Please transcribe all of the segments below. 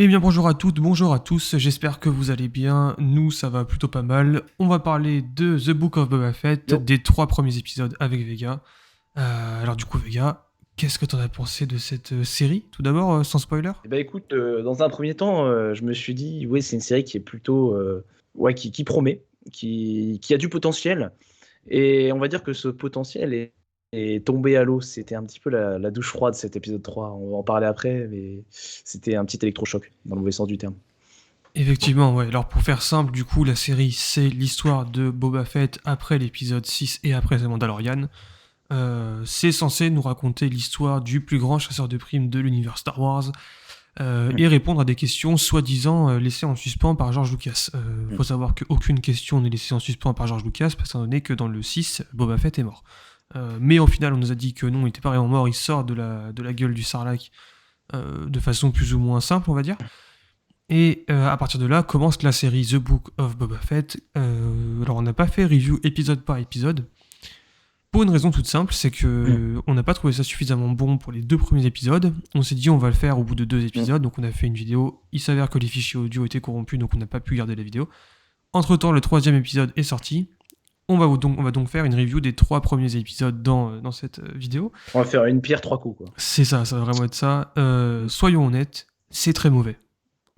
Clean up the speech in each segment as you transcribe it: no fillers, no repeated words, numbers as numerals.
Eh bien bonjour à toutes, bonjour à tous, j'espère que vous allez bien, nous ça va plutôt pas mal. On va parler de The Book of Boba Fett, Yo. des 3 premiers épisodes avec Vega. Alors du coup Vega, qu'est-ce que t'en as pensé de cette série, tout d'abord, sans spoiler? Eh ben, écoute, dans un premier temps, je me suis dit, ouais, c'est une série qui est plutôt, ouais, qui promet, qui a du potentiel. Et on va dire que ce potentiel est tombé à l'eau. C'était un petit peu la douche froide cet épisode 3. On va en parler après, mais c'était un petit électrochoc, dans le mauvais sens du terme. Effectivement, ouais, alors pour faire simple, du coup la série c'est l'histoire de Boba Fett après l'épisode 6 et après The Mandalorian. C'est censé nous raconter l'histoire du plus grand chasseur de primes de l'univers Star Wars, Mm. et répondre à des questions soi-disant laissées en suspens par George Lucas. Mm. Faut savoir qu'aucune question n'est laissée en suspens par George Lucas, étant donné que dans le 6, Boba Fett est mort. Mais au final, on nous a dit que non, il était pas vraiment mort, il sort de la gueule du Sarlacc de façon plus ou moins simple, on va dire. Et à partir de là, commence la série The Book of Boba Fett. Alors, on n'a pas fait review épisode par épisode, pour une raison toute simple, c'est Mm. que on n'a pas trouvé ça suffisamment bon pour les 2 premiers épisodes. On s'est dit on va le faire au bout de 2 Mm. épisodes, donc on a fait une vidéo. Il s'avère que les fichiers audio étaient corrompus, donc on n'a pas pu garder la vidéo. Entre temps, le 3e épisode est sorti. On va donc faire une review des 3 premiers épisodes dans cette vidéo. On va faire une pierre trois coups, quoi. C'est ça va vraiment être ça. Soyons honnêtes, c'est très mauvais.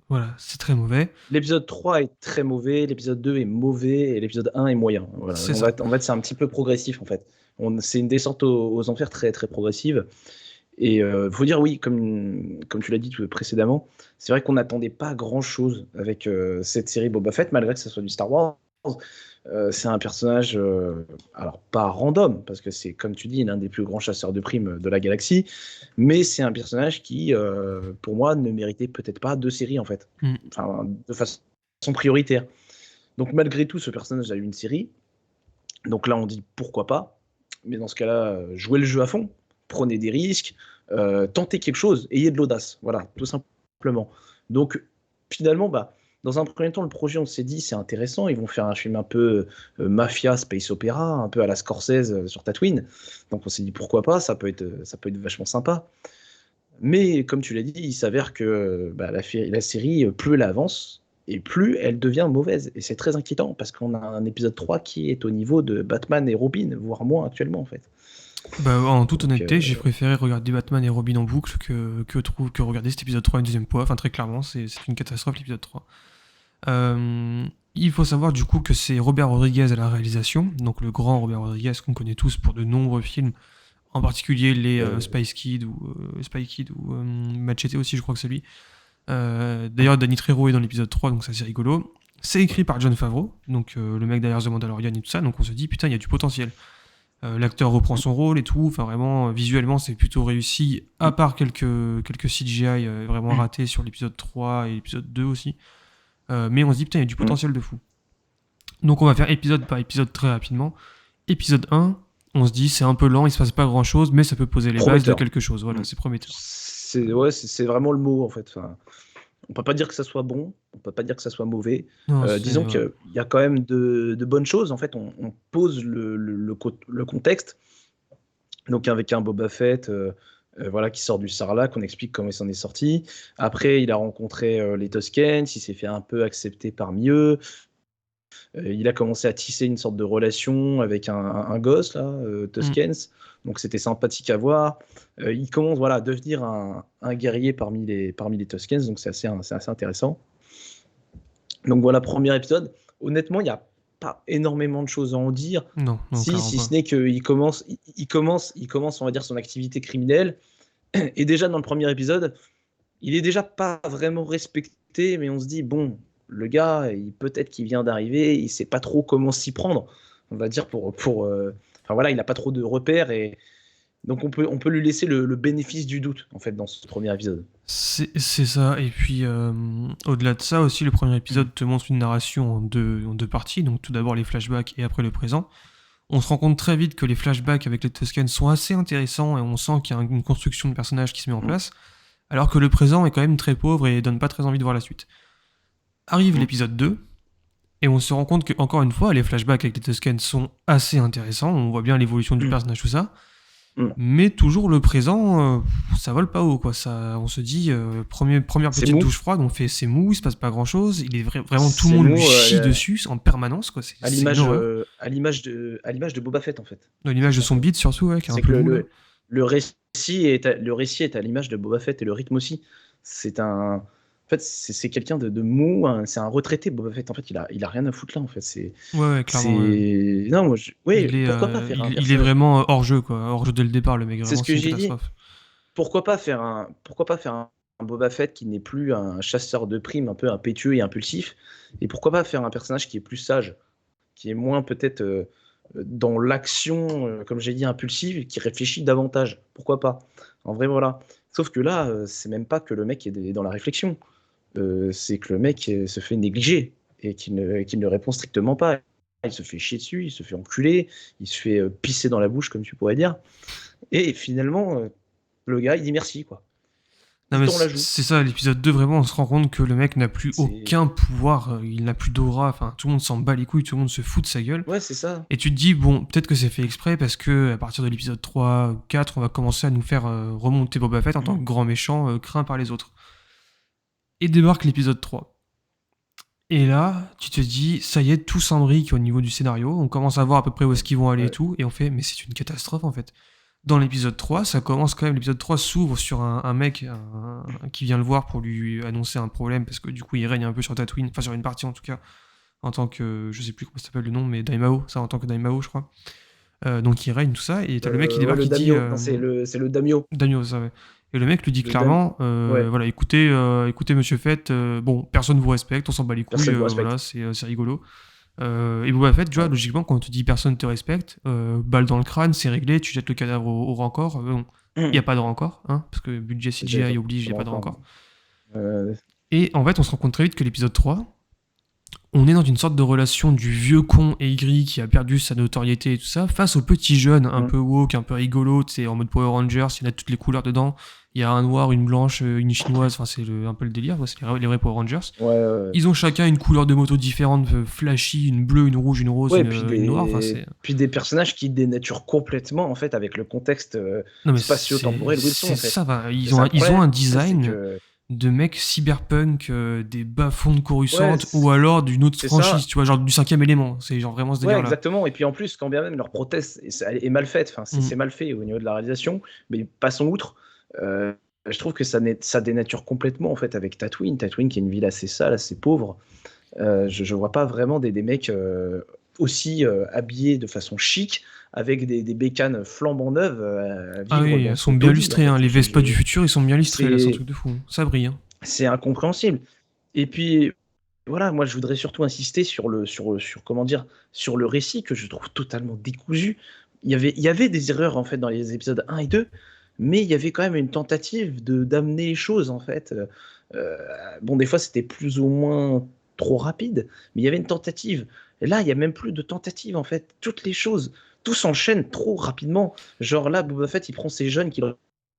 Voilà, c'est très mauvais. L'épisode 3 est très mauvais, l'épisode 2 est mauvais et l'épisode 1 est moyen. Voilà. C'est ça. En fait, c'est un petit peu progressif en fait. C'est une descente aux enfers très, très progressive. Et il faut dire, oui, comme tu l'as dit précédemment, c'est vrai qu'on n'attendait pas grand-chose avec cette série Boba Fett, malgré que ce soit du Star Wars. C'est un personnage, alors pas random, parce que c'est, comme tu dis, l'un des plus grands chasseurs de primes de la galaxie, mais c'est un personnage qui, pour moi, ne méritait peut-être pas de série, en fait. Mm. Enfin, de façon prioritaire. Donc malgré tout, ce personnage a eu une série. Donc là, on dit pourquoi pas. Mais dans ce cas-là, jouez le jeu à fond, prenez des risques, tentez quelque chose, ayez de l'audace. Voilà, tout simplement. Donc finalement, bah, dans un premier temps, le projet, on s'est dit, c'est intéressant. Ils vont faire un film un peu mafia, space opéra, un peu à la Scorsese sur Tatooine. Donc on s'est dit pourquoi pas, ça peut être vachement sympa. Mais comme tu l'as dit, il s'avère que bah, la série, plus elle avance, et plus elle devient mauvaise. Et c'est très inquiétant, parce qu'on a un épisode 3 qui est au niveau de Batman et Robin, voire moins actuellement en fait. Bah, en toute Donc, honnêteté, j'ai préféré regarder Batman et Robin en boucle que regarder cet épisode 3 une deuxième fois. Enfin, très clairement, c'est une catastrophe l'épisode 3. Il faut savoir du coup que c'est Robert Rodriguez à la réalisation, donc le grand Robert Rodriguez qu'on connaît tous pour de nombreux films, en particulier les Spy Kid ou Machete aussi, je crois que c'est lui. D'ailleurs, Danny Trejo est dans l'épisode 3, donc ça c'est rigolo. C'est écrit par Jon Favreau, donc le mec derrière The Mandalorian et tout ça, donc on se dit putain, il y a du potentiel. L'acteur reprend son rôle et tout, enfin vraiment, visuellement c'est plutôt réussi, à part quelques CGI vraiment ratés sur l'épisode 3 et l'épisode 2 aussi. Mais on se dit putain, il y a du potentiel de fou. Donc on va faire épisode par épisode très rapidement. Épisode 1, on se dit c'est un peu lent, il se passe pas grand chose, mais ça peut poser les bases de prometteur. quelque chose, voilà, c'est prometteur. C'est vraiment le mot en fait. Enfin, on peut pas dire que ça soit bon, on peut pas dire que ça soit mauvais. Non, Disons ouais. qu'il y a quand même de bonnes choses. En fait, on pose le contexte. Donc avec un Boba Fett voilà, qui sort du Sarlacc, on explique comment il s'en est sorti. Après, il a rencontré les Tuskens, il s'est fait un peu accepter parmi eux. Il a commencé à tisser une sorte de relation avec un gosse, là, Mm. Tuskens. Donc c'était sympathique à voir. Il commence voilà, à devenir un guerrier parmi les Tuskens, donc c'est assez intéressant. Donc voilà, premier épisode. Honnêtement, il n'y a pas énormément de choses à en dire. Non, non, clairement Si ce pas. n'est il commence, on va dire, son activité criminelle. Et déjà dans le premier épisode, il est déjà pas vraiment respecté, mais on se dit, bon, le gars, peut-être qu'il vient d'arriver, il sait pas trop comment s'y prendre, on va dire, enfin voilà, il n'a pas trop de repères, et donc on peut lui laisser le bénéfice du doute, en fait, dans ce premier épisode. C'est ça, et puis au-delà de ça aussi, le premier épisode te montre une narration en deux parties, donc tout d'abord les flashbacks et après le présent. On se rend compte très vite que les flashbacks avec les Tusken sont assez intéressants et on sent qu'il y a une construction de personnage qui se met en Mm. place, alors que le présent est quand même très pauvre et donne pas très envie de voir la suite. Arrive Mm. l'épisode 2, et on se rend compte que, encore une fois, les flashbacks avec les Tusken sont assez intéressants, on voit bien l'évolution du personnage, tout ça, Mm. Mais toujours le présent, ça vole pas haut, quoi. Ça, on se dit, première C'est petite mou. douche froide, on fait c'est mou, il se passe pas grand chose. Il est vraiment tout le C'est monde lui mou chie dessus en permanence, quoi. C'est une horreur. à l'image de Boba Fett en fait. Dans C'est l'image de ça. son beat, surtout, ouais, qui est un C'est que peu mou là. le le récit est à l'image de Boba Fett et le rythme aussi. En fait, c'est quelqu'un de mou, hein, c'est un retraité Boba Fett. En fait, il a rien à foutre là. En fait, Ouais, clairement. Ouais. non, moi, oui, Il est, pourquoi pas faire un il est personnage. vraiment hors jeu, quoi. Hors jeu dès le départ, le mec. C'est Vraiment, ce que c'est une j'ai dit. catastrophe. Pourquoi pas faire un Boba Fett qui n'est plus un chasseur de primes, un peu impétueux et impulsif, et pourquoi pas faire un personnage qui est plus sage, qui est moins peut-être dans l'action, comme j'ai dit, impulsive, et qui réfléchit davantage. Pourquoi pas? En vrai, voilà. Sauf que là, c'est même pas que le mec est dans la réflexion. C'est que le mec se fait négliger et qu'il ne répond strictement pas. Il se fait chier dessus, il se fait enculer, il se fait pisser dans la bouche, comme tu pourrais dire. Et finalement, le gars, il dit merci, quoi. Non, Il mais t'en la joue. c'est ça, l'épisode 2, vraiment, on se rend compte que le mec n'a plus C'est... aucun pouvoir, il n'a plus d'aura, enfin, tout le monde s'en bat les couilles, tout le monde se fout de sa gueule. Ouais, c'est ça. Et tu te dis, bon, peut-être que c'est fait exprès parce que à partir de l'épisode 3 ou 4, on va commencer à nous faire remonter Boba Fett en tant que grand méchant craint par les autres. Et débarque l'épisode 3. Et là, tu te dis, ça y est, tout s'embrique au niveau du scénario, on commence à voir à peu près où est-ce qu'ils vont aller et tout, et on fait, mais c'est une catastrophe en fait. Dans l'épisode 3, ça commence quand même, l'épisode 3 s'ouvre sur un mec qui vient le voir pour lui annoncer un problème, parce que du coup il règne un peu sur Tatooine, enfin sur une partie en tout cas, en tant que, je sais plus comment ça s'appelle le nom, mais Daimao, ça en tant que Daimao je crois. Donc il règne tout ça, et t'as le mec qui débarque le qui dit... Damio. Non, c'est le Damio. Daimyo, ça ouais. Et le mec lui dit Le Dam... clairement, Ouais, voilà, écoutez, monsieur Fett, bon, personne vous respecte, on s'en bat les couilles, personne ne vous respecte. voilà, c'est rigolo. Et Boba Fett, tu vois, logiquement, quand on te dit personne te respecte, balle dans le crâne, c'est réglé, tu jettes le cadavre au rancor. Bon, il n'y a pas de rancor, hein, parce que budget CGI oblige, il n'y a pas de rancor. Et en fait, on se rend compte très vite que l'épisode 3, on est dans une sorte de relation du vieux con aigri qui a perdu sa notoriété et tout ça, face au petit jeune un peu woke, un peu rigolo, tu sais, en mode Power Rangers, il a toutes les couleurs dedans. Il y a un noir, une blanche, une chinoise, enfin c'est un peu le délire, c'est les vrais Power Rangers. Ouais. Ils ont chacun une couleur de moto différente, flashy, une bleue, une rouge, une rose, une noire. Puis des personnages qui dénaturent complètement en fait avec le contexte spatio-temporel où ils sont. En fait. C'est ça, ils ont un design que... de mecs cyberpunk, des bas-fonds de Coruscant, ou alors d'une autre franchise, tu vois, genre du 5ème élément. C'est genre vraiment ce délire-là. Ouais, exactement. Et puis en plus, quand bien même leur prothèse est mal faite, enfin, c'est mal fait au niveau de la réalisation, mais passons outre. Je trouve que ça dénature complètement en fait avec Tatooine. Tatooine qui est une ville assez sale, assez pauvre. Je vois pas vraiment des mecs aussi habillés de façon chic avec des bécanes flambant neuves. Ah oui, elles sont bien lustrées. Les Vespa du futur, ils sont bien lustrés. Là, c'est un truc de fou. Ça brille. Hein. C'est incompréhensible. Et puis voilà, moi je voudrais surtout insister sur le récit que je trouve totalement décousu. Il y avait des erreurs en fait dans les épisodes 1 et 2, mais il y avait quand même une tentative d'amener les choses en fait. Bon, des fois c'était plus ou moins trop rapide, mais il y avait une tentative. Et là, il n'y a même plus de tentative en fait. Toutes les choses, tout s'enchaîne trop rapidement. Genre là, Boba Fett, il prend ces jeunes qu'il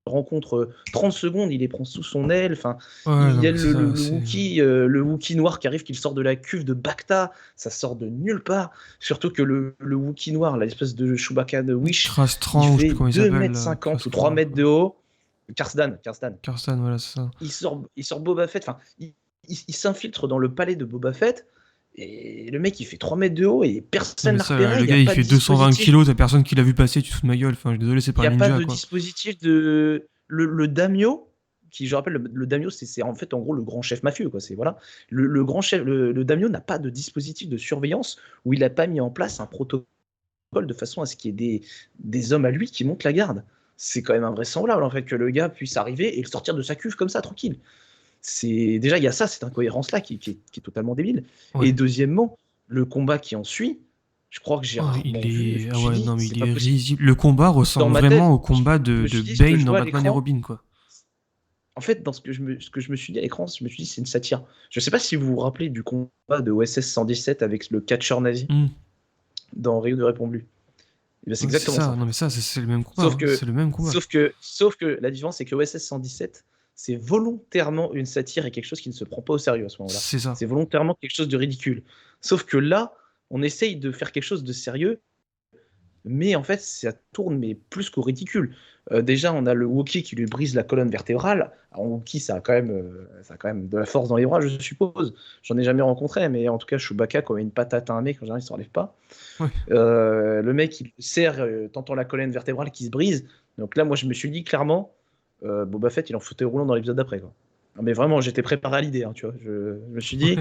rencontre 30 secondes, il les prend sous son aile. Enfin, il y a le Wookie noir qui arrive, qu'il sort de la cuve de Bacta. Ça sort de nulle part. Surtout que le Wookie noir, l'espèce de Chewbacca de Wish, Krastran, il fait 2,50 m ou 3 mètres de haut. Karstan, voilà, c'est ça. Il sort Boba Fett. Enfin, il s'infiltre dans le palais de Boba Fett. Et le mec il fait 3 mètres de haut et personne n'a repéré. Le gars il fait 220 kilos, t'as personne qui l'a vu passer, tu te fous de ma gueule. Enfin, je suis désolé, c'est pas un ninja. Il n'y a pas de dispositif de. Le Daimyo, qui je rappelle, le Daimyo c'est en fait en gros le grand chef mafieux. Quoi. C'est, voilà. Le grand chef, le Daimyo n'a pas de dispositif de surveillance où il n'a pas mis en place un protocole de façon à ce qu'il y ait des hommes à lui qui montent la garde. C'est quand même invraisemblable en fait que le gars puisse arriver et sortir de sa cuve comme ça, tranquille. Déjà il y a ça, cette incohérence là qui est totalement débile. Ouais. Et deuxièmement, le combat qui en suit, je crois que j'ai il est risible. Le combat ressemble vraiment au combat de Bane dans Batman et Robin, quoi. En fait, dans ce que je me suis dit à l'écran, je me suis dit c'est une satire. Je sais pas si vous vous rappelez du combat de OSS 117 avec le catcheur nazi dans Rio de Répond Bleu. C'est exactement ça. Non mais ça c'est le même combat. C'est le même combat. Sauf que la différence c'est que OSS 117 c'est volontairement une satire et quelque chose qui ne se prend pas au sérieux à ce moment-là. C'est ça. C'est volontairement quelque chose de ridicule. Sauf que là, on essaye de faire quelque chose de sérieux mais en fait, ça tourne mais plus qu'au ridicule. Déjà, on a le Wookiee qui lui brise la colonne vertébrale. Alors, Wookiee, ça a quand même de la force dans les bras, je suppose. J'en ai jamais rencontré, mais en tout cas, Chewbacca, quand il met une patate à un mec, en général, il s'en relève pas. Ouais. Le mec, il serre, tentant la colonne vertébrale qui se brise. Donc là, moi, je me suis dit clairement, Boba Fett, il en fauteuil roulant dans l'épisode d'après, quoi. Non, mais vraiment, j'étais préparé à l'idée, hein, tu vois. Je me suis dit,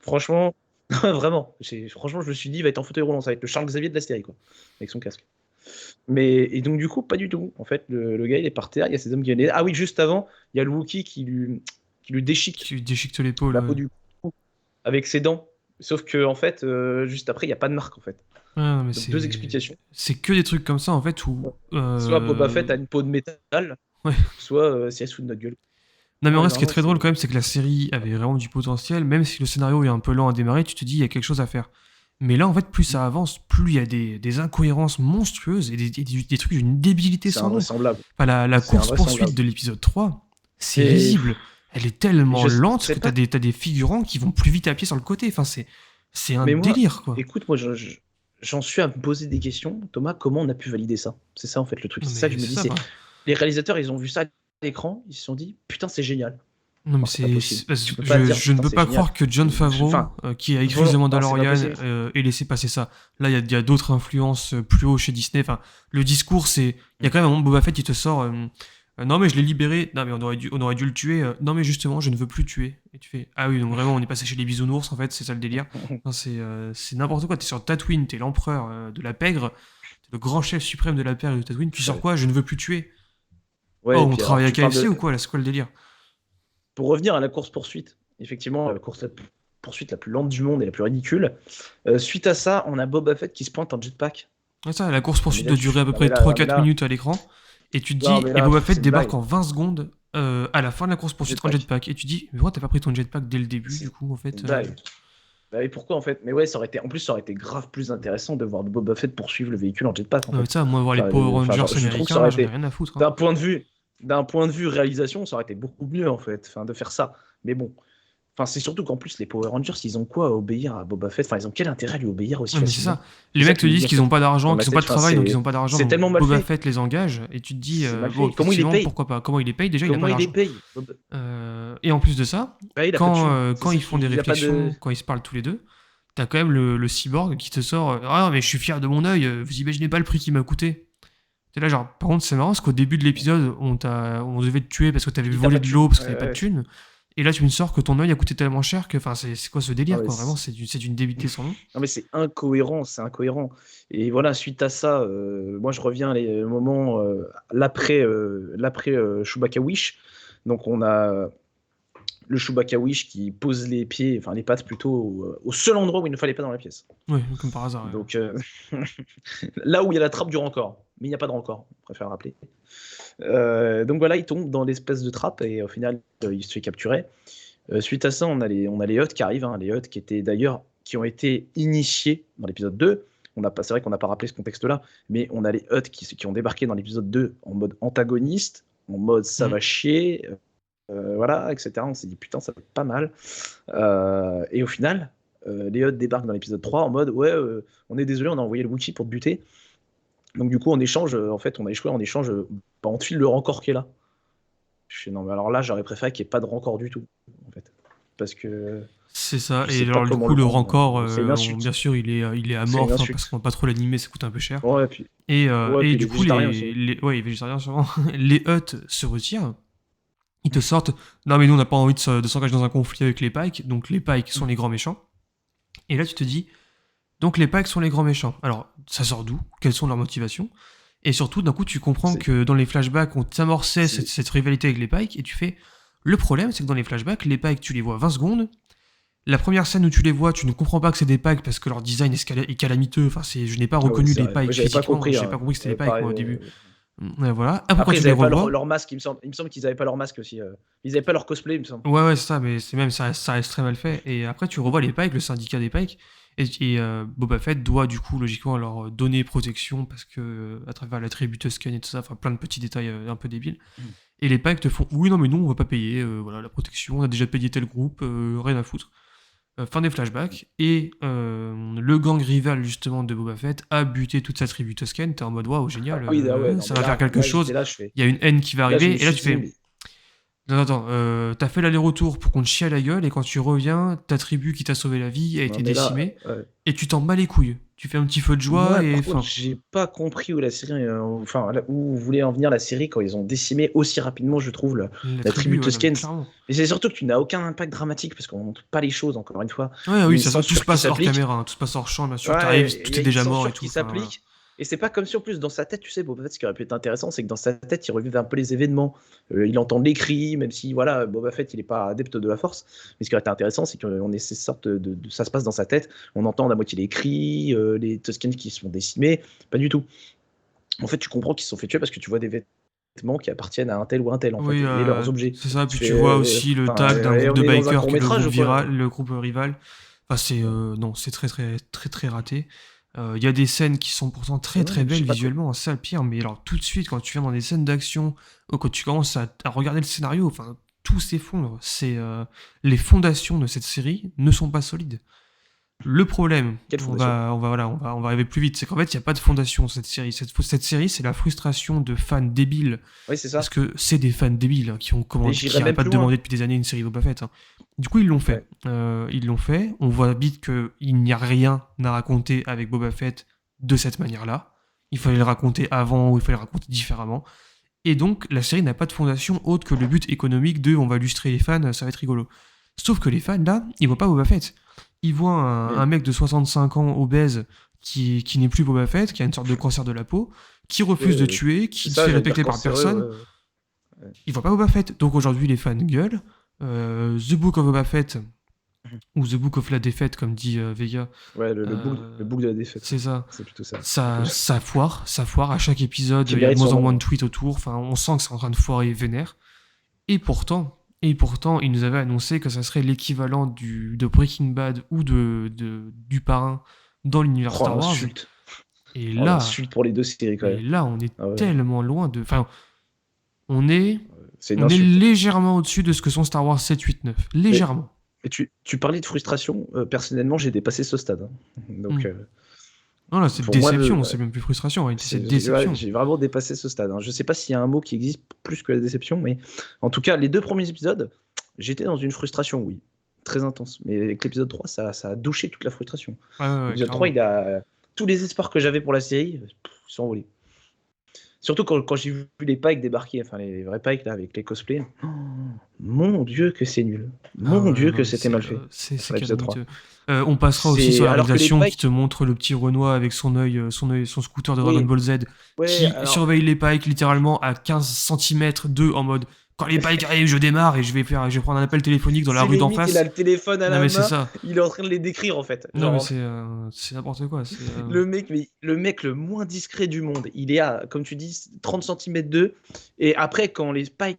franchement, vraiment, franchement, je me suis dit, il va être en fauteuil roulant, ça va être le Charles Xavier de la série, quoi, avec son casque. Et donc, du coup, pas du tout. En fait, le gars, il est par terre, il y a ces hommes qui viennent. Ah oui, juste avant, il y a le Wookiee qui lui déchique Tu déchiquetes l'épaule. la peau du cou avec ses dents. Sauf que, en fait, juste après, il n'y a pas de marque, en fait. Ah, non, mais Donc, deux explications. c'est que des trucs comme ça, en fait, où... Soit Boba Fett a une peau de métal, Ouais. soit c'est elle se fout de notre gueule. Non, mais en Ouais, vrai, ce qui est vraiment, très drôle quand même, c'est que la série avait vraiment du potentiel. Même si le scénario est un peu lent à démarrer, tu te dis, il y a quelque chose à faire. Mais là, en fait, plus ça avance, plus il y a des incohérences monstrueuses et des trucs d'une débilité C'est sans nom. invraisemblable. Enfin, la C'est course-poursuite invraisemblable. de l'épisode 3, c'est Et- risible. Elle est tellement Je lente sais que pas. t'as des figurants qui vont plus vite à pied sur le côté. Enfin, c'est un Mais moi, délire, quoi. écoute, moi, j'en suis à me poser des questions. Thomas, comment on a pu valider ça? C'est ça, en fait, le truc. Non, C'est ça que mais je me c'est dis. ça, C'est enfin. les réalisateurs, ils ont vu ça à l'écran, ils se sont dit, putain, c'est génial. Non, mais Alors, c'est pas possible. Tu peux pas dire, je ne putain, peux c'est pas génial. croire que Jon Favreau, Enfin, qui a écrit non, The non, c'est pas Mandalorian, possible. ait laissé passer ça. Là, il y a d'autres influences plus haut chez Disney. Enfin, le discours, c'est. Il y a quand même un moment, Boba Fett, il te sort. Non, mais je l'ai libéré. Non, mais on aurait dû le tuer. Non, mais justement, je ne veux plus tuer. Et tu fais. Ah oui, donc vraiment, on est passé chez les bisounours, en fait, c'est ça le délire. Enfin, c'est n'importe quoi. T'es sur Tatooine, t'es l'empereur de la pègre, t'es le grand chef suprême de la pègre de Tatooine. Tu sors quoi? Je ne veux plus tuer. Ouais, Oh, et on puis alors, travaille à tu parles KFC de. ou quoi? Là, c'est quoi le délire? Pour revenir à la course-poursuite, effectivement, la course-poursuite la plus lente du monde et la plus ridicule. Suite à ça, on a Boba Fett qui se pointe en jetpack. Ouais, ça, la course-poursuite Mais doit là, durer à peu non, mais près là, non, mais 3-4 là, minutes à l'écran. Et tu te non, dis, mais et là, Boba Fett c'est une débarque blague. en 20 secondes à la fin de la course-poursuite en Jetpack. jetpack. Et tu dis, mais pourquoi t'as pas pris ton jetpack dès le début, C'est du coup, en fait une blague. Bah, et pourquoi en fait? Mais ouais, en plus, ça aurait été grave plus intéressant de voir Boba Fett poursuivre le véhicule en jetpack en Non, mais fait. ça, moi, voir les Enfin, Power Rangers je trouve que ça américains, aurait là, j'en ai été rien à foutre. Hein. d'un point de vue réalisation, ça aurait été beaucoup mieux en fait, enfin, de faire ça. Mais bon, enfin, c'est surtout qu'en plus les Power Rangers, ils ont quoi à obéir à Boba Fett? Enfin, ils ont quel intérêt à lui obéir aussi Non, mais c'est facilement? ça. Les C'est ça mecs te qui me disent dit en qu'ils ont fait pas d'argent, dans ma qu'ils ont pas tête. de Enfin, travail, donc ils ont pas d'argent. c'est Donc tellement mal Boba fait. Fett les engage. Et tu te dis, C'est mal bon, fait. Comment il les effectivement, paye? pourquoi pas? Comment il les paye? Déjà, il a pas Comment il les d'argent. paye? Et en plus de ça, Bah, il a pas de thune. C'est quand ça ils font des il a pas de. réflexions, quand ils se parlent tous les deux, t'as quand même le cyborg qui te sort Ah, mais je suis fier de mon œil, vous imaginez pas le prix qu'il m'a coûté. T'es là, genre, par contre, c'est marrant parce qu'au début de l'épisode, on devait te tuer parce que t'avais Il t'a volé pas de de l'eau thune. parce que Ouais, t'avais pas de ouais. thunes. Et là, tu me sors que ton œil a coûté tellement cher que, enfin, c'est quoi ce Ah délire, ouais, quoi. Vraiment, c'est d'une débilité sans nom. Non mais c'est incohérent, c'est incohérent. Et voilà, suite à ça, moi je reviens au moment l'après Chewbacca Wish. Donc on a le Chewbacca Wish qui pose les pieds, enfin les pattes plutôt, au seul endroit où il ne fallait pas dans la pièce. Ouais, comme par hasard. Ouais. Donc là où il y a la trappe du rancor, mais il n'y a pas de rancor, on préfère le rappeler. Donc voilà, il tombe dans l'espèce de trappe et au final il se fait capturer. Suite à ça, on a les Hutt qui arrivent, hein, les Hutt qui ont été initiés dans l'épisode 2. C'est vrai qu'on n'a pas rappelé ce contexte-là, mais on a les Hutt qui ont débarqué dans l'épisode 2 en mode antagoniste, en mode ça va chier, voilà, etc. On s'est dit putain, ça va être pas mal. Et au final, les Hutt débarquent dans l'épisode 3 en mode ouais, on est désolé, on a envoyé le Wookiee pour te buter. Donc du coup, en échange, en fait, on a échoué en échange, on te file le rancor qui est là. Je fais non, mais alors là, j'aurais préféré qu'il n'y ait pas de rancor du tout, en fait. Parce que. C'est ça. Je Et sais pas alors, du comment coup, le prendre. rancor, C'est une insulte. bien sûr, il est C'est une amorphe insulte. parce qu'on va pas trop l'animer, ça coûte un peu cher. Ouais, puis. Et Puis du les coup, végétariens aussi. ouais, les végétariens, sûrement. Les Hutt se retirent. Ils te sortent. Non, mais nous, on n'a pas envie de s'engager dans un conflit avec les Pikes. Donc, les Pikes sont les grands méchants. Et là, tu te dis. Donc, les Pikes sont les grands méchants. Alors, ça sort d'où? Quelles sont leurs motivations? Et surtout, d'un coup, tu comprends que dans les flashbacks, on t'amorçait cette rivalité avec les Pikes. Et tu fais. Le problème, c'est que dans les flashbacks, les Pikes, tu les vois 20 secondes. La première scène où tu les vois, tu ne comprends pas que c'est des Pikes parce que leur design est calamiteux. Enfin, je n'ai pas reconnu les Pikes physiquement. J'ai pas compris que c'était des Pikes, moi, au début. Ouais, voilà. Après, quand ils tu les n'avaient pas revois. leur masque, il me semble qu'ils n'avaient pas leur masque aussi. Ils n'avaient pas leur cosplay, il me semble. Ouais, c'est ça, mais ça reste très mal fait. Et après, tu revois les Pikes, le syndicat des Pikes. Et Boba Fett doit, du coup, logiquement, leur donner protection parce que, à travers la tribu Tusken et tout ça, enfin, plein de petits détails un peu débiles. Et les Pikes te font oui, non, mais nous, on va pas payer, voilà, la protection, on a déjà payé tel groupe, rien à foutre. fin des flashbacks, et le gang rival justement de Boba Fett a buté toute sa tribu Tusken. T'es en mode waouh, génial, Oui, ouais, non, ça mais va faire quelque là chose, j'étais là, je fais. il y a une haine qui va Là, je me arriver, et là suis tu dit, fais. mais Non, attends, t'as fait l'aller-retour pour qu'on te chie à la gueule, et quand tu reviens, ta tribu qui t'a sauvé la vie a non, été mais là, décimée, et tu t'en bats les couilles. Tu fais un petit feu de joie, moi, et par contre, enfin, j'ai pas compris où la série, enfin, où voulait en venir la série quand ils ont décimé aussi rapidement, je trouve, la la tribu tribu, ouais, non mais Tusken. clairement. Mais c'est surtout que tu n'as aucun impact dramatique parce qu'on montre pas les choses, encore une fois. Ouais, Il y a oui, une ça, tout se censure qui passe hors s'applique. caméra, hein, tout se passe hors champ, bien sûr, t'arrives, Ouais, il y tout a est une déjà mort et censure tout, qui enfin voilà. s'applique. Et c'est pas comme si en plus dans sa tête, tu sais, Boba Fett, ce qui aurait pu être intéressant, c'est que dans sa tête, il revive un peu les événements. Il entend les cris, même si voilà, Boba Fett, il est pas adepte de la force. Mais ce qui aurait été intéressant, c'est qu'on ait ces sortes ça se passe dans sa tête. On entend à moitié les cris, les Tuskens qui se font décimer. Pas du tout. En fait, tu comprends qu'ils se sont fait tuer parce que tu vois des vêtements qui appartiennent à un tel ou un tel, en fait, Oui, et leurs objets. c'est ça, Tu puis fais, tu vois aussi le enfin, tag d'un groupe on de est dans un bikers court qui est métrage ou quoi? le groupe rival. Enfin, non, c'est très, très, très, très raté. Il y a des scènes qui sont pourtant très, Non, très mais je belles sais pas quoi. visuellement, c'est ça le pire, mais alors tout de suite, quand tu viens dans des scènes d'action, ou quand tu commences à regarder le scénario, enfin, tout s'effondre. Les fondations de cette série ne sont pas solides. Le problème, Quelle fondation? voilà, on va arriver plus vite, c'est qu'en fait, il n'y a pas de fondation cette série. Cette série, c'est la frustration de fans débiles, Oui, c'est parce ça. que c'est des fans débiles hein, Et qui j'irais n'arrêtent même pas de plus loin. demander depuis des années une série Boba Fett. Hein. Du coup, ils l'ont fait. Ouais. Ils l'ont fait. On voit vite qu'il n'y a rien à raconter avec Boba Fett de cette manière-là. Il fallait le raconter avant ou il fallait le raconter différemment. Et donc, la série n'a pas de fondation autre que le but économique de on va illustrer les fans, ça va être rigolo. Sauf que les fans, là, ils voient pas Boba Fett. Ils voient un Mais mec de 65 ans obèse qui n'est plus Boba Fett, qui a une sorte de cancer de la peau, qui refuse de ouais, tuer, c'est qui se ça, fait j'allais dire respecter par cancéreux. personne. Ouais. Ils voient pas Boba Fett. Donc aujourd'hui, les fans gueulent. The Book of Boba Fett, ou The Book of la défaite, comme dit Vega, Ouais, le euh, bouc de la défaite. c'est ça. C'est plutôt ça. Ça foire. À chaque épisode, Qui il y a de mérite moins son en moins nom. de tweets autour. Enfin, on sent que c'est en train de foirer vénère. Et pourtant, il nous avait annoncé que ça serait l'équivalent de Breaking Bad ou du Parrain dans l'univers Oh, Star Wars. l'insulte. Et Oh, là, l'insulte pour les deux séries, quand même. on est Ah ouais, tellement loin de. Enfin, on est, c'est une on est insulte. légèrement au-dessus de ce que sont Star Wars 7, 8, 9. Mais, Légèrement. mais tu parlais de frustration. Personnellement, j'ai dépassé ce stade. Hein. Donc, Hmm. Non, là, c'est pour moi, déception, c'est même plus frustration, en réalité, c'est ouais, déception. j'ai vraiment dépassé ce stade. Hein. Je sais pas s'il y a un mot qui existe plus que la déception, mais en tout cas, les deux premiers épisodes, j'étais dans une frustration, oui. Très intense. Mais avec l'épisode 3, ça a douché toute la frustration. Ouais, L'épisode 3, clairement. il a tous les espoirs que j'avais pour la série, ils sont envolés. Surtout quand j'ai vu les Pikes débarquer, enfin les vrais Pikes là, avec les cosplays. Oh, mon Dieu que c'est nul. Ah Mon ouais, Dieu non, que mais c'était mal fait c'est sur l'épisode 3. calamiteux. On passera aussi sur la Alors que les réalisation qui Pikes, te montre le petit Renoir avec son scooter de Dragon oui, Ball Z ouais, qui alors surveille les Pikes littéralement à 15 cm d'eux en mode quand les Pikes arrivent, je démarre et je vais prendre un appel téléphonique dans la c'est rue d'en limite, il a face. le téléphone à Non la mais c'est main, ça. il est en train de les décrire en fait. Non mais Genre, c'est n'importe quoi. le mec le moins discret du monde, il est à, comme tu dis, 30 cm d'eux, et après, quand les Pikes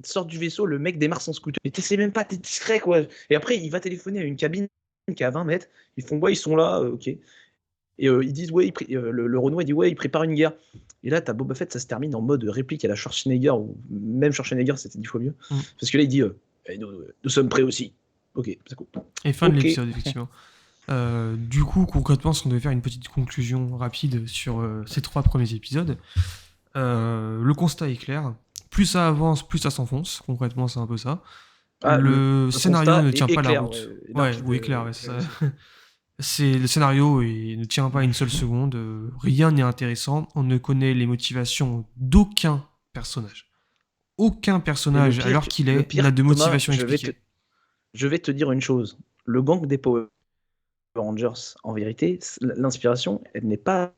sortent du vaisseau, le mec démarre son scooter. Mais t'essaies même pas, t'es discret quoi. Et après, il va téléphoner à une cabine qui est à 20 mètres, ils font, ouais, ils sont là, ok. Et ils disent, ouais, le Renoir dit, ouais, il prépare une guerre. Et là, t'as Boba Fett, ça se termine en mode réplique à la Schwarzenegger, ou même Schwarzenegger, c'était 10 fois mieux. Mm. Parce que là, il dit, nous sommes prêts aussi. Ok, c'est cool. Et fin de Ok. l'épisode effectivement. Du coup, concrètement, si on devait faire une petite conclusion rapide sur ces 3 premiers épisodes, le constat est clair. Plus ça avance, plus ça s'enfonce. Concrètement, c'est un peu ça. Ah, Le scénario constat ne est tient pas la clair, route. ouais, Ouais, limpide, oui, clair, ouais, c'est ça. Le scénario ne tient pas une seule seconde. Rien n'est intéressant. On ne connaît les motivations d'aucun personnage. Aucun Et personnage, à l'heure qu'il est, n'a de Thomas, motivation expliquée. je vais te dire une chose. Le gang des Power Rangers, en vérité, l'inspiration, elle n'est pas,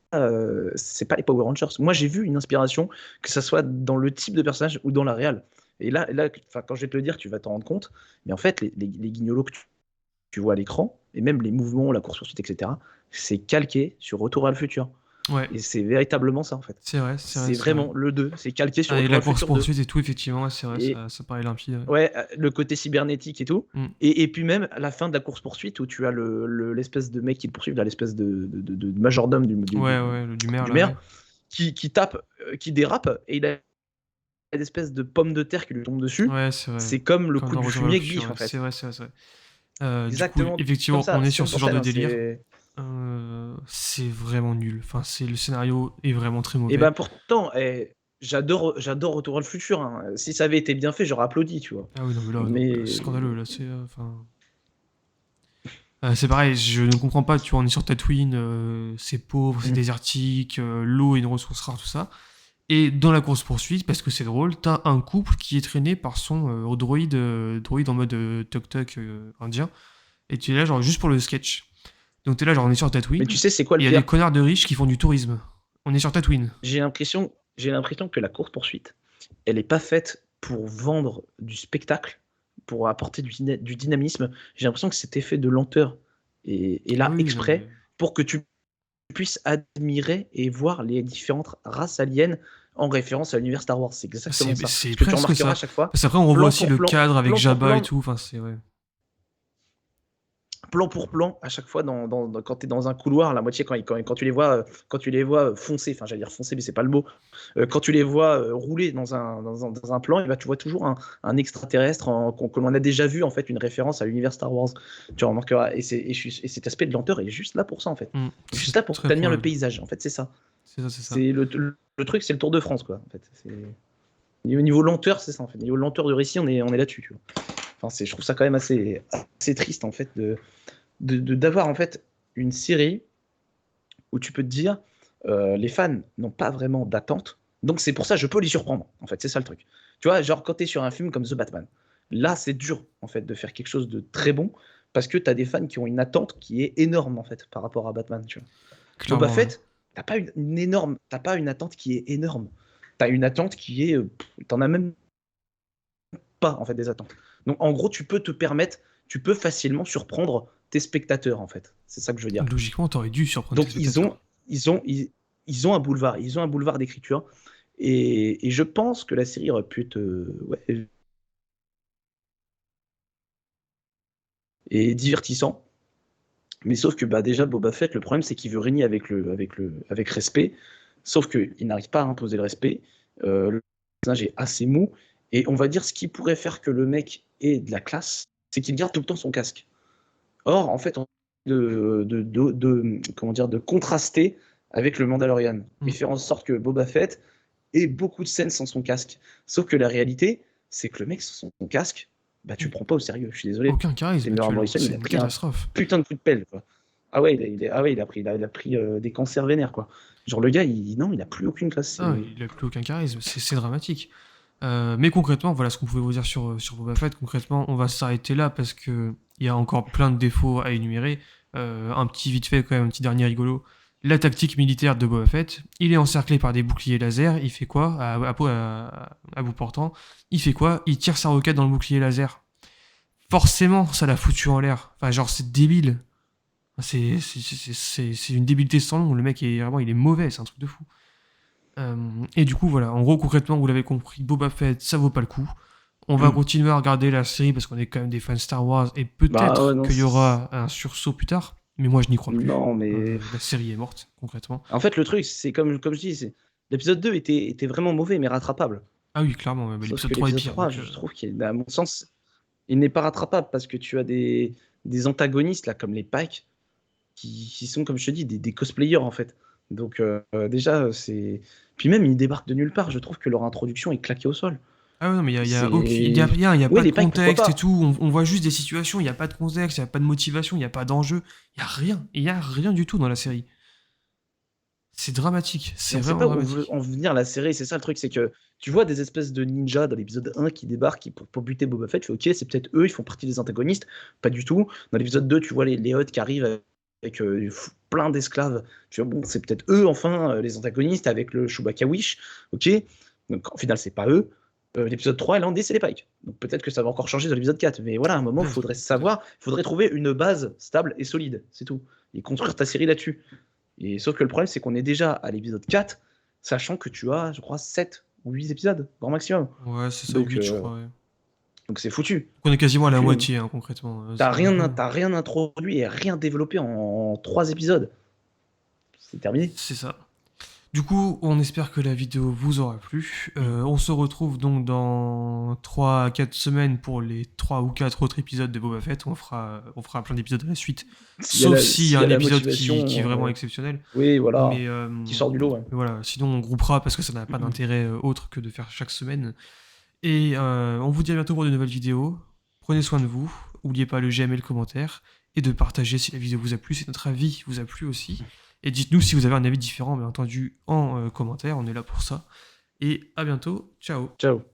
c'est pas les Power Rangers. Moi, j'ai vu une inspiration, que ça soit dans le type de personnage ou dans la réal. Et là, quand je vais te le dire, tu vas t'en rendre compte. Mais en fait, les guignolos que tu vois à l'écran, et même les mouvements, la course-poursuite, etc., c'est calqué sur Retour à le futur. Ouais, Et c'est véritablement ça, en fait. c'est vrai. C'est vraiment le 2, c'est calqué sur Ah, et Retour à la le futur 2. course-poursuite et tout, effectivement, c'est vrai, Et ça paraît limpide. ouais, le côté cybernétique et tout. Mm. Et puis même à la fin de la course-poursuite où tu as l'espèce de mec qui le poursuit, là, l'espèce de majordome Ouais, du maire, du là, ouais. maire, qui tape, qui dérape, et il a d'espèces de pommes de terre qui lui tombent dessus. Ouais, c'est vrai. C'est comme le Comme coup dans du Retour vers le fumier avec futur, bife, ouais. en fait. C'est vrai, c'est vrai, c'est vrai. Du coup, Exactement comme effectivement, ça, on est c'est sur ce genre mortel, de hein, délire. c'est... C'est vraiment nul. Enfin, le scénario est vraiment très Et mauvais. ben pourtant, j'adore Retour vers le futur, hein. Si ça avait été bien fait, j'aurais applaudi, tu vois. Ah oui, non, mais là, non, Mais... c'est scandaleux, là, enfin... c'est pareil, je ne comprends pas, tu vois, on est sur Tatooine, c'est pauvre, c'est désertique, l'eau est une ressource rare, tout ça. Et dans la course-poursuite, parce que c'est drôle, t'as un couple qui est traîné par son droïde en mode toc-toc indien, et tu es là, genre, juste pour le sketch. Donc t'es là, genre, on est sur Mais Tatooine, tu sais, c'est quoi et il le y a des pire? connards de riches qui font du tourisme. On est sur Tatooine. J'ai l'impression que la course-poursuite, elle n'est pas faite pour vendre du spectacle, pour apporter du dynamisme. J'ai l'impression que cet effet de lenteur est Ah là oui, non, mais... exprès pour que tu puisses admirer et voir les différentes races aliens en référence à l'univers Star Wars. C'est exactement ça. C'est Ce que tu presque remarqueras ça. à chaque fois, Parce qu'après, on revoit plan aussi pour le plan, cadre avec plan pour Jabba et plan, tout, enfin, c'est... Ouais. plan pour plan à chaque fois quand tu es dans un couloir, la moitié quand tu les vois foncer, enfin j'allais dire foncer mais c'est pas le mot, quand tu les vois rouler dans un plan, et bah, tu vois toujours un extraterrestre que l'on a déjà vu en fait, une référence à l'univers Star Wars, tu remarqueras, et cet aspect de lenteur est juste là pour ça en fait, juste là C'est pour que très tu admires le probable. paysage en fait, c'est ça, C'est ça, c'est ça. c'est le truc, c'est le Tour de France quoi en fait, au niveau lenteur c'est ça en fait, au niveau lenteur de récit on est là-dessus, tu vois. Enfin, je trouve ça quand même assez triste en fait d'avoir en fait une série où tu peux te dire les fans n'ont pas vraiment d'attente, donc c'est pour ça que je peux les surprendre en fait, c'est ça le truc, tu vois, genre quand tu es sur un film comme The Batman, là c'est dur en fait de faire quelque chose de très bon parce que tu as des fans qui ont une attente qui est énorme en fait par rapport à Batman, tu vois. Boba Clairement, ouais. Fett, t'as pas une attente qui est énorme, t'as une attente qui est t'en as même pas en fait des attentes, donc en gros tu peux facilement surprendre tes spectateurs en fait, c'est ça que je veux dire. Logiquement, t'aurais dû surprendre tes Donc spectateurs. ils ont un boulevard d'écriture, et je pense que la série aurait pu être ouais, et divertissant, mais sauf que bah déjà Boba Fett, le problème c'est qu'il veut régner avec respect, sauf qu'il n'arrive pas à imposer le respect, le personnage est assez mou, et on va dire ce qui pourrait faire que le mec ait de la classe, c'est qu'il garde tout le temps son casque. Or, en fait, comment dire, de contraster avec le Mandalorian, et faire en sorte que Boba Fett ait beaucoup de scènes sans son casque. Sauf que la réalité, c'est que le mec sans son casque, bah tu le prends pas au sérieux. Je suis désolé. Aucun charisme Temuera actuellement, Morrison, c'est il a une pris un catastrophe. putain de coup de pelle, quoi. Ah ouais, il a pris des cancers vénères, quoi. Genre le gars, non, il a plus aucune classe. Ah, il a plus aucun charisme, c'est dramatique. Mais concrètement, voilà ce qu'on pouvait vous dire sur Boba Fett. Concrètement, on va s'arrêter là parce que il y a encore plein de défauts à énumérer. Un petit vite fait, quand même, un petit dernier rigolo. La tactique militaire de Boba Fett, il est encerclé par des boucliers laser. Il fait quoi à bout portant? Il fait quoi? Il tire sa roquette dans le bouclier laser. Forcément, ça l'a foutu en l'air. Enfin, genre, c'est débile. C'est une débilité sans nom. Le mec est vraiment, il est mauvais, c'est un truc de fou. Et du coup, voilà, en gros, concrètement, vous l'avez compris, Boba Fett, ça vaut pas le coup. On va continuer à regarder la série parce qu'on est quand même des fans Star Wars et Bah ouais, peut-être non, qu'il y aura un sursaut plus tard, mais moi je n'y crois plus. non, mais La série est morte, concrètement. en fait, le truc, c'est comme je dis, l'épisode 2 était vraiment mauvais, mais rattrapable. Ah oui, clairement, mais Sauf l'épisode que 3 est l'épisode pire. 3, je trouve à mon sens, il n'est pas rattrapable parce que tu as des antagonistes, là, comme les Pikes, qui sont, comme je te dis, des cosplayers, en fait. Donc, déjà, c'est. Puis même, ils débarquent de nulle part. Je trouve que leur introduction est claquée au sol. Ah ouais, non, mais il y a C'est. rien, il n'y a Oui, pas de les Pikes, pourquoi contexte et pas? tout. On voit juste des situations, il n'y a pas de contexte, il n'y a pas de motivation, il n'y a pas d'enjeu. Il n'y a rien. Il n'y a rien du tout dans la série. C'est dramatique. Et C'est on sait vraiment pas où veut dramatique. en venir la série, c'est ça le truc, c'est que tu vois des espèces de ninjas dans l'épisode 1 qui débarquent pour buter Boba Fett, tu fais ok, c'est peut-être eux, ils font partie des antagonistes, pas du tout. Dans l'épisode 2, tu vois les Hutt qui arrivent avec plein d'esclaves, tu vois, bon, c'est peut-être eux enfin les antagonistes avec le Chewbacca Wish, ok, donc au final, c'est pas eux. L'épisode 3 est landé, c'est les Pikes. Donc peut-être que ça va encore changer dans l'épisode 4, mais voilà, à un moment, il Peut-être, faudrait peut-être. savoir, il faudrait trouver une base stable et solide, c'est tout. Et construire ta série là-dessus. Et sauf que le problème, c'est qu'on est déjà à l'épisode 4, sachant que tu as, je crois, 7 ou 8 épisodes, grand maximum. Ouais, c'est ça, Donc, 8 je crois, ouais. donc c'est foutu. On est C'est quasiment à la foutu. moitié, hein, concrètement. T'as rien introduit et rien développé en 3 épisodes. C'est terminé. C'est ça. Du coup, on espère que la vidéo vous aura plu. On se retrouve donc dans 3 à 4 semaines pour les 3 ou 4 autres épisodes de Boba Fett. On fera plein d'épisodes à la suite. Sauf s'il y a un la épisode motivation, qui est vraiment exceptionnel. oui, voilà, Mais qui sort du lot. Ouais. voilà, sinon on groupera parce que ça n'a pas d'intérêt autre que de faire chaque semaine. Et on vous dit à bientôt pour de nouvelles vidéos. Prenez soin de vous. N'oubliez pas le j'aime et le commentaire. Et de partager si la vidéo vous a plu, si notre avis vous a plu aussi. Et dites-nous si vous avez un avis différent, bien entendu, en commentaire. On est là pour ça. Et à bientôt. Ciao. Ciao.